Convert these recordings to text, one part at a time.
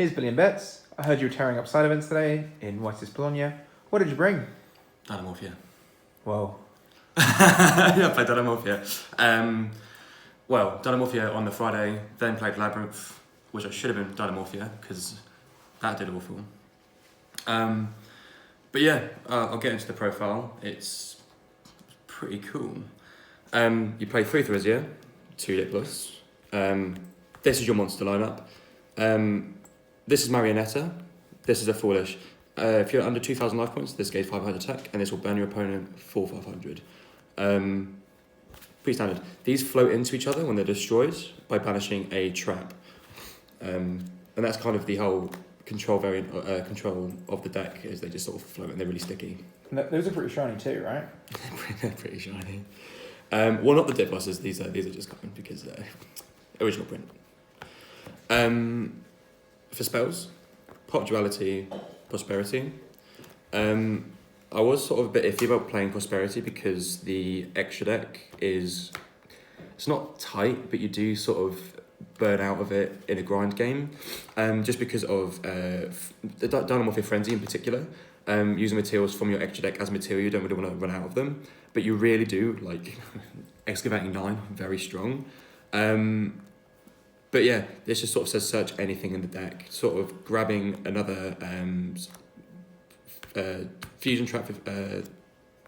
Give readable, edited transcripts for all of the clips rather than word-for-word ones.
Here's Billion Bets. I heard you were tearing up side events today in White's Bologna. What did you bring? DINOMORPHIA. Whoa. Yeah, I played DINOMORPHIA. Well, DINOMORPHIA on the Friday, then played Labyrinth, which I should have been DINOMORPHIA, because that did awful. But yeah, I'll get into the profile. It's pretty cool. You play 3 Therizia, 2 Diplos. This is your monster lineup. This is Marionetta. This is a Foolish. If you're under 2,000 life points, this gains 500 attack, and this will burn your opponent for 500. Pretty standard. These float into each other when they're destroyed by banishing a trap. And that's kind of the whole control control of the deck, is they just sort of float and they're really sticky. Those are pretty shiny too, right? They're pretty shiny. Well, not the dip bosses. These are just common because original print. For spells, Pop Duality, Prosperity. I was sort of a bit iffy about playing Prosperity because the extra deck it's not tight, but you do sort of burn out of it in a grind game, just because of the DINOMORPHIA Frenzy in particular. Using materials from your extra deck as material, you don't really want to run out of them, but you really do, like Excavating 9, very strong. But yeah, this just sort of says search anything in the deck, sort of grabbing another fusion trap,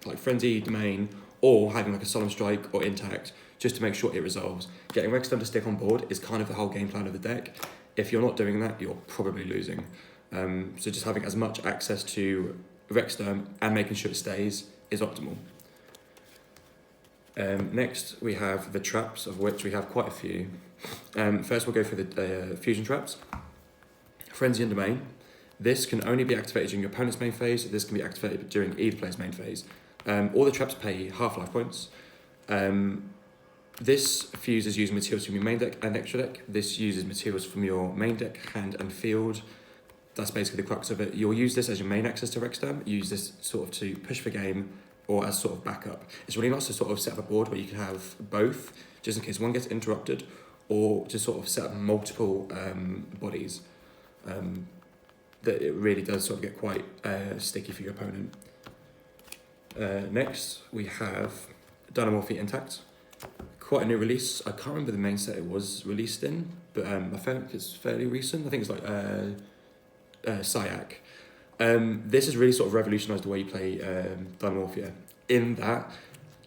like Frenzy, Domain, or having like a Solemn Strike or Intact, just to make sure it resolves. Getting Rexstorm to stick on board is kind of the whole game plan of the deck. If you're not doing that, you're probably losing. So just having as much access to Rexstorm and making sure it stays is optimal. Next, we have the traps, of which we have quite a few. First, we'll go through the fusion traps. Frenzy and Domain. This can only be activated during your opponent's main phase. This can be activated during either player's main phase. All the traps pay half life points. This fuses using materials from your main deck and extra deck. This uses materials from your main deck, hand and field. That's basically the crux of it. You'll use this as your main access to Rexstorm. Use this sort of to push the game or as sort of backup. It's really nice to sort of set up a board where you can have both, just in case one gets interrupted, or to sort of set up multiple bodies. That it really does sort of get quite sticky for your opponent. Next, we have DINOMORPHIA Intact. Quite a new release. I can't remember the main set it was released in, but I think it's fairly recent. I think it's like Syac. This has really sort of revolutionised the way you play DINOMORPHIA, in that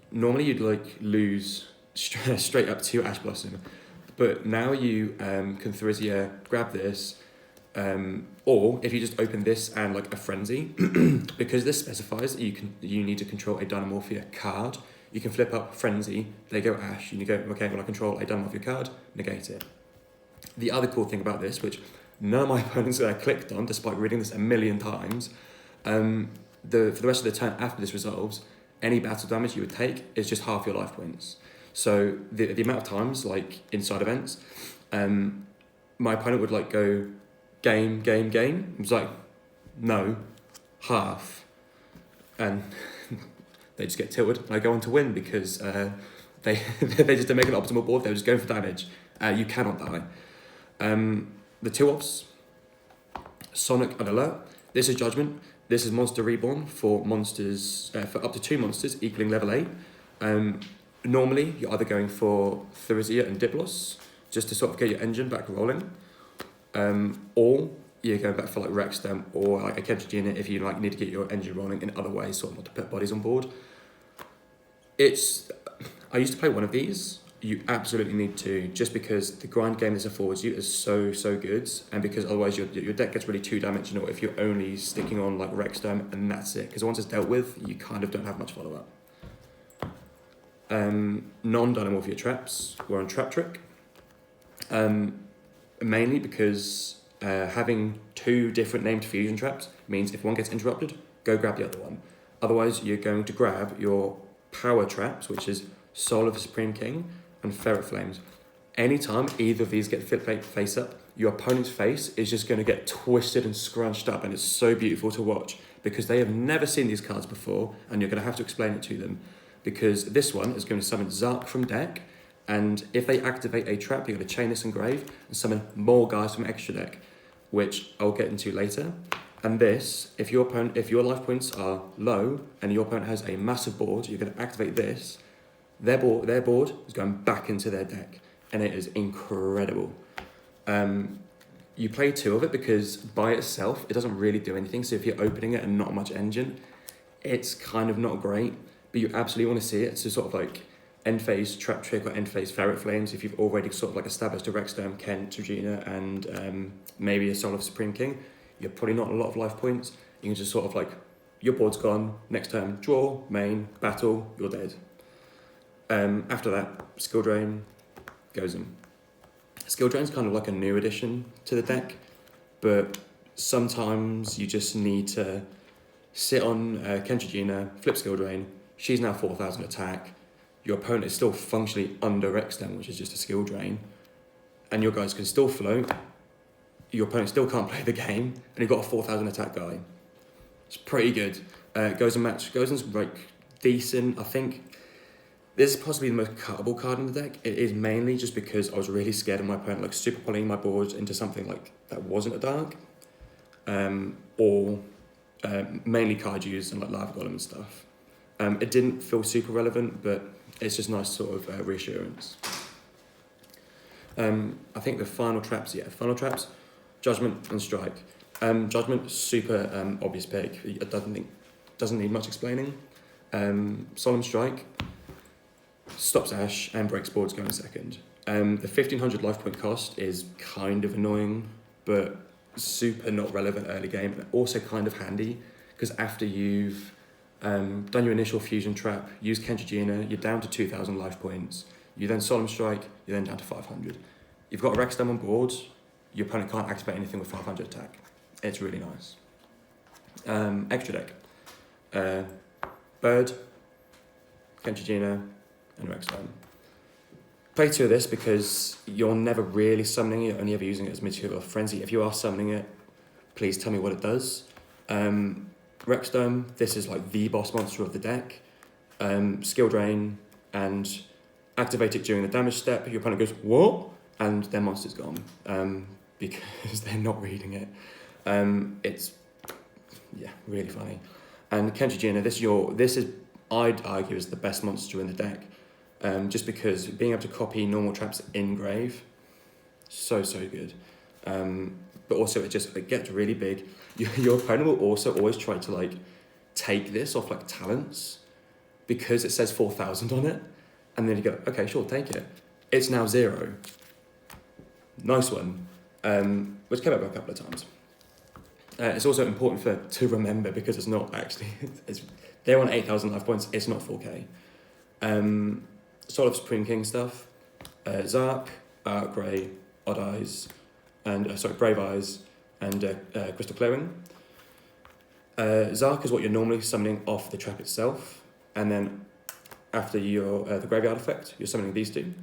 normally you'd like lose straight up to Ash Blossom, but now you can Therizia, grab this, or if you just open this and like a Frenzy, because this specifies that you need to control a DINOMORPHIA card, you can flip up Frenzy, they go Ash, and you go, okay, well I control a DINOMORPHIA card, negate it. The other cool thing about this, which none of my opponents clicked on, despite reading this a million times, for the rest of the turn after this resolves, any battle damage you would take is just half your life points. So the amount of times, like inside events, my opponent would like go game. It was like, no, half. And they just get tilted and I go on to win because they just don't make an optimal board, they were just going for damage. You cannot die. The 2-ops, Sonic and Alert. This is Judgment. This is Monster Reborn for monsters, for up to 2 monsters equaling level 8. Normally, you're either going for Therizia and Diplos, just to sort of get your engine back rolling, or you're going back for like Rexstorm or like a Kentra unit if you like need to get your engine rolling in other ways, sort of not to put bodies on board. I used to play one of these. You absolutely need to, just because the grind game this affords you is so good, and because otherwise your deck gets really two-dimensional if you're only sticking on like Rexstorm and that's it, because once it's dealt with, you kind of don't have much follow-up. Non-DINOMORPHIA traps, we're on Trap Trick, mainly because having 2 different named fusion traps means if one gets interrupted, go grab the other one. Otherwise, you're going to grab your power traps, which is Soul of the Supreme King and Ferret Flames. Anytime either of these get face up, your opponent's face is just going to get twisted and scrunched up, and it's so beautiful to watch because they have never seen these cards before, and you're going to have to explain it to them, because this one is going to summon Zark from deck, and if they activate a trap, you're going to chain this engrave and summon more guys from extra deck. which I'll get into later. And this, if your life points are low and your opponent has a massive board, you're going to activate this. Their board is going back into their deck, and it is incredible. You play 2 of it because by itself, it doesn't really do anything. So if you're opening it and not much engine, it's kind of not great, but you absolutely want to see it. So sort of like end phase Trap Trick or end phase Ferret Flames, if you've already sort of like established a Rexdome, Kent, Regina, and maybe a Soul of Supreme King, you're probably not a lot of life points. You can just sort of like, your board's gone, next turn, draw, main, battle, you're dead. After that, Skill Drain goes in. Skill Drain's kind of like a new addition to the deck, but sometimes you just need to sit on Kentrigina, flip Skill Drain, she's now 4,000 attack, your opponent is still functionally under Rexdome, which is just a Skill Drain, and your guys can still float, your opponent still can't play the game, and you've got a 4,000 attack guy. It's pretty good. Goes in like decent, I think. This is possibly the most cuttable card in the deck. It is mainly just because I was really scared of my opponent like super polying my board into something like that wasn't a dark, or mainly Kaijus and like Lava Golem and stuff. It didn't feel super relevant, but it's just nice sort of reassurance. I think the final traps, Judgment and Strike. Judgment, super obvious pick. It doesn't need much explaining. Solemn Strike stops Ash and breaks boards going second. The 1500 life point cost is kind of annoying, but super not relevant early game, and also kind of handy, because after you've done your initial fusion trap, use Kentrigina, you're down to 2,000 life points, you then Solemn Strike, you're then down to 500. You've got a Rexdome on board, your opponent can't activate anything with 500 attack. It's really nice. Extra deck. Bird, Kentrigina, and Rexdome. Play 2 of this because you're never really summoning it, you're only ever using it as Material Frenzy. If you are summoning it, please tell me what it does. Rexdome, this is like the boss monster of the deck. Skill Drain, and activate it during the damage step. Your opponent goes, what? And their monster's gone, because they're not reading it. It's, yeah, really funny. And Kentrigina, this is, I'd argue, is the best monster in the deck. Just because being able to copy normal traps in grave, so good. But also it gets really big. Your opponent will also always try to like take this off like talents, because it says 4,000 on it, and then you go, okay, sure, take it. It's now 0. Nice one. Which came up a couple of times. It's also important to remember, because it's not actually, they're on 8,000 life points, it's not 4k. Soul of Supreme King stuff, Zark, Grey, Odd Eyes, and Brave Eyes, and Crystal Clearing. Zark is what you're normally summoning off the trap itself, and then after your the graveyard effect, you're summoning these 2.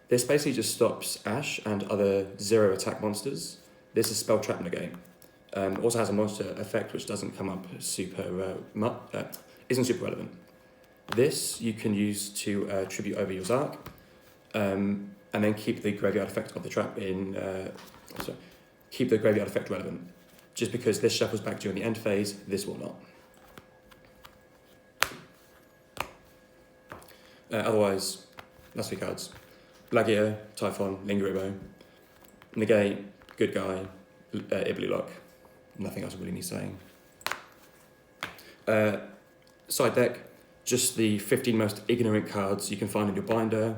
This basically just stops Ash and other 0 attack monsters. This is Spell Trap Negate. Also has a monster effect which doesn't come up super isn't super relevant. This you can use to tribute over your Zark, and then keep the graveyard effect of the trap keep the graveyard effect relevant. Just because this shuffles back during the end phase, this will not. Otherwise, last 3 cards. Blagia, Typhon, Lingeribo. Negate, Good Guy, Ibly Lock. Nothing else really needs saying. Side deck, just the 15 most ignorant cards you can find in your binder.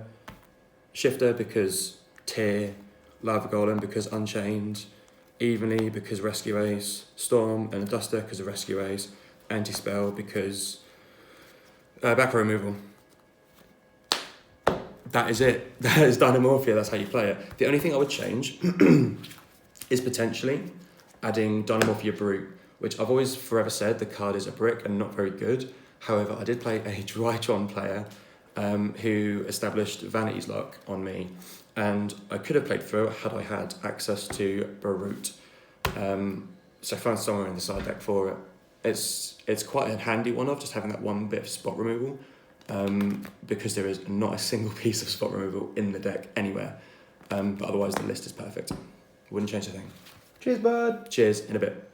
Shifter because Tear, Lava Golem because Unchained, Evenly because Rescue Ace, Storm and Duster because of Rescue Ace, Anti-Spell because back row removal. That is it. That is Dinomorphia, that's how you play it. The only thing I would change is potentially adding Dinomorphia Brute, which I've always forever said the card is a brick and not very good. However, I did play a Drytron player who established Vanity's Lock on me, and I could have played through it had I had access to Brute. So I found somewhere in the side deck for it. It's quite a handy one of just having that one bit of spot removal, because there is not a single piece of spot removal in the deck anywhere. But otherwise the list is perfect. Wouldn't change a thing. Cheers, bud. Cheers in a bit.